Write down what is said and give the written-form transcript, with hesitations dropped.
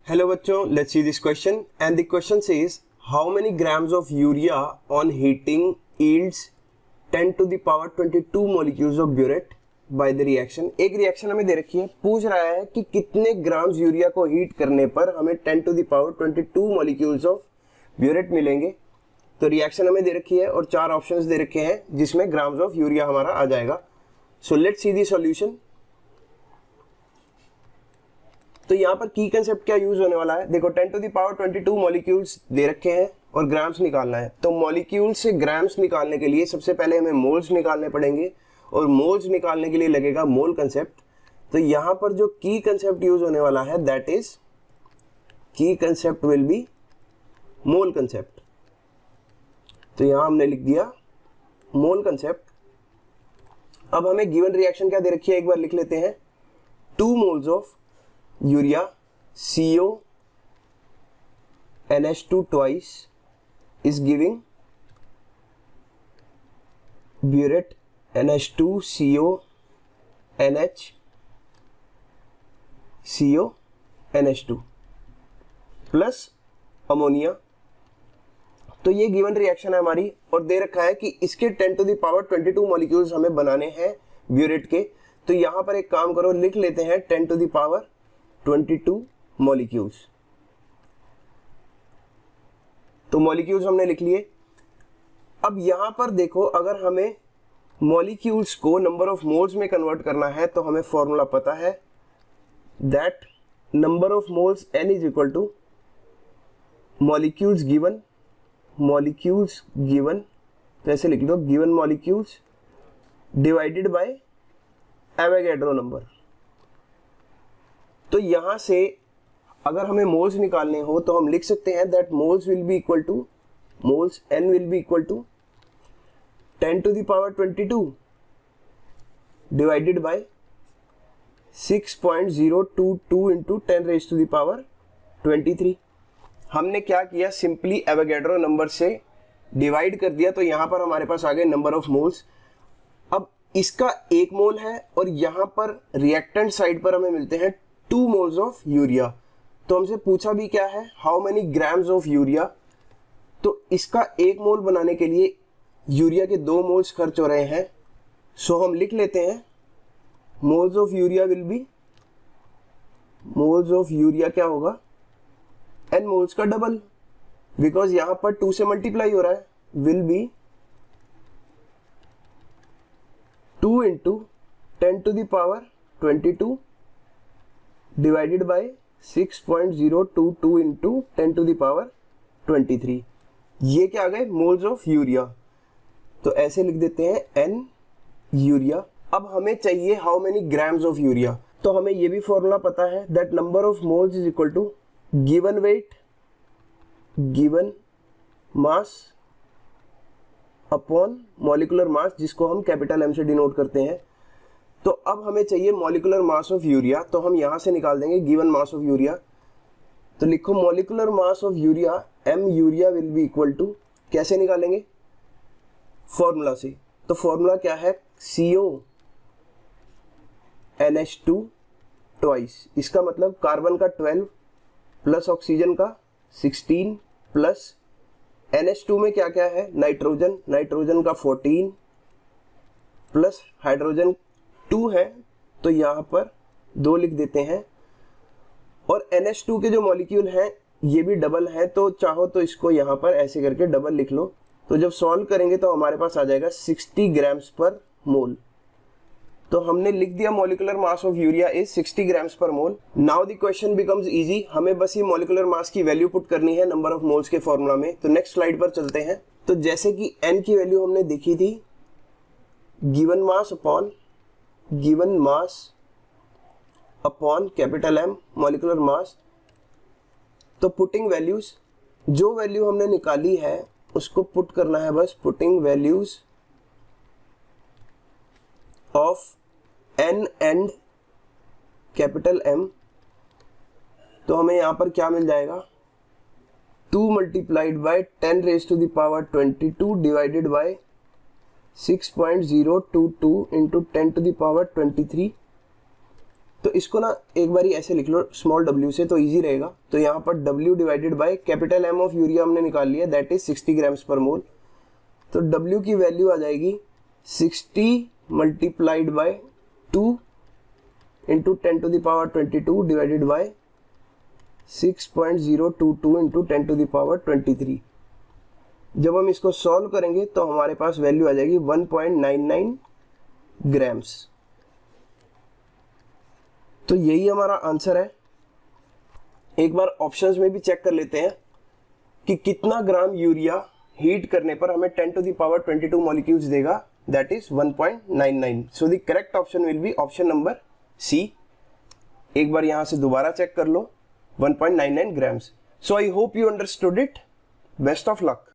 Hello बच्चों, let's see this question and the question says how many grams of urea on heating yields 10 to the power 22 molecules of burette by the reaction। एक reaction हमें दे रखी है, पूछ रहा है कि कितने ग्राम्स यूरिया को हीट करने पर हमें 10 to the power 22 molecules of burette मिलेंगे। तो रिएक्शन हमें दे रखी है और चार ऑप्शंस दे रखे हैं जिसमें ग्राम्स ऑफ यूरिया हमारा आ जाएगा। So let's see the solution. तो यहाँ पर की कंसेप्ट क्या यूज होने वाला है, देखो 10 to the power 22 मॉलिक्यूल्स दे रखे हैं और ग्राम्स निकालना है। तो मॉलिक्यूल से ग्राम्स निकालने के लिए सबसे पहले हमें मोल्स निकालने पड़ेंगे और मोल्स निकालने के लिए लगेगा मोल कंसेप्ट। तो यहाँ पर जो की कंसेप्ट यूज होने वाला है दैट इज की concept will be mole concept. तो यहाँ हमने लिख दिया मोल कंसेप्ट। अब हमें गिवन रिएक्शन क्या दे रखी है एक बार लिख लेते हैं। 2 moles of urea CO NH2 twice is giving burette NH2 CO NH CO NH2 plus ammonia. तो ये गिवन रिएक्शन है हमारी और दे रखा है कि इसके 10 to the power 22 मॉलिक्यूल्स हमें बनाने हैं ब्यूरेट के। तो यहां पर एक काम करो, लिख लेते हैं 10 to the power 22 मॉलिक्यूल्स। तो मॉलिक्यूल्स हमने लिख लिए। अब यहां पर देखो, अगर हमें मॉलिक्यूल्स को नंबर ऑफ मोल्स में कन्वर्ट करना है तो हमें फॉर्मूला पता है that number of moles n is equal to molecules given तो ऐसे लिख लो given molecules divided by Avogadro number. तो यहां से अगर हमें मोल्स निकालने हो तो हम लिख सकते हैं that moles will be equal to moles n will be equal to 10 to the power 22 divided by 6.022 into 10 raised to the power 23। हमने क्या किया, सिंपली एवोगैड्रो नंबर से डिवाइड कर दिया। तो यहां पर हमारे पास आ गए नंबर ऑफ मोल्स। अब इसका 1 मोल है और यहां पर रिएक्टेंट साइड पर हमें मिलते हैं 2 मोल्स ऑफ यूरिया। तो हमसे पूछा भी क्या है, how many grams of urea. तो इसका 1 मोल बनाने के लिए यूरिया के 2 मोल्स खर्च हो रहे हैं। सो हम लिख लेते हैं moles of urea will B, moles of urea क्या होगा, n मोल्स का डबल, बिकॉज यहां पर 2 से मल्टीप्लाई हो रहा है, will be 2 into 10 to the power 22 divided by 6.022 into 10 to the power 23। ये क्या आ गए, मोल्स ऑफ यूरिया। तो ऐसे लिख देते हैं n यूरिया। अब हमें चाहिए how many grams of urea. तो हमें ये भी फॉर्मूला पता है that number of moles is equal to given weight given mass upon molecular mass, जिसको हम कैपिटल M से डिनोट करते हैं। तो अब हमें चाहिए मॉलिक्यूलर मास ऑफ यूरिया। तो हम यहां से निकाल देंगे गिवन मास ऑफ यूरिया। तो लिखो molecular mass of urea m urea will be equal to, कैसे निकालेंगे, फॉर्मूला से। तो फॉर्मूला क्या है, CO NH2 ट्वाइस। इसका मतलब कार्बन का 12 प्लस ऑक्सीजन का 16 प्लस NH2 में क्या क्या है, नाइट्रोजन का 14 प्लस हाइड्रोजन 2 है। तो यहां पर 2 लिख देते हैं। और NH2 के जो मॉलिक्यूल हैं ये भी डबल है, तो चाहो तो इसको यहां पर ऐसे करके डबल लिख लो। तो जब सॉल्व करेंगे तो हमारे पास आ जाएगा 60 ग्राम्स पर मोल। तो हमने लिख दिया molecular mass of urea is 60 grams per mole. Now the question becomes easy. हमें बस ये मॉलिक्यूलर मास की वैल्यू पुट करनी है नंबर ऑफ मोल्स के फॉर्मूला में। तो नेक्स्ट स्लाइड पर चलते हैं। तो जैसे कि n की वैल्यू हमने देखी थी given mass upon capital M molecular mass. तो पुटिंग वैल्यूज, जो वैल्यू हमने निकाली है उसको पुट करना है बस, putting values of n and capital M। तो हमें यहां पर क्या मिल जाएगा, 2 multiplied by 10 raised to the power 22 divided by 6.022 into 10 to the power 23 तो इसको ना एक बारी ऐसे लिख लो स्मॉल w से, तो इजी रहेगा। तो यहाँ पर w divided by capital M of urea हमने निकाल लिया, दैट इज 60 ग्राम्स पर मोल। तो w की वैल्यू आ जाएगी 60 multiplied by 2 into 10 to the power 22 divided by 6.022 into 10 to the power 23। जब हम इसको सॉल्व करेंगे तो हमारे पास वैल्यू आ जाएगी 1.99 ग्राम्स। तो यही हमारा आंसर है। एक बार ऑप्शंस में भी चेक कर लेते हैं कि कितना ग्राम यूरिया हीट करने पर हमें 10 टू द पावर 22 मॉलिक्यूल्स देगा, that is 1.99। So the correct option will be option number C. एक बार यहां से दोबारा चेक कर लो, 1.99 grams. So I hope you understood it. Best of luck.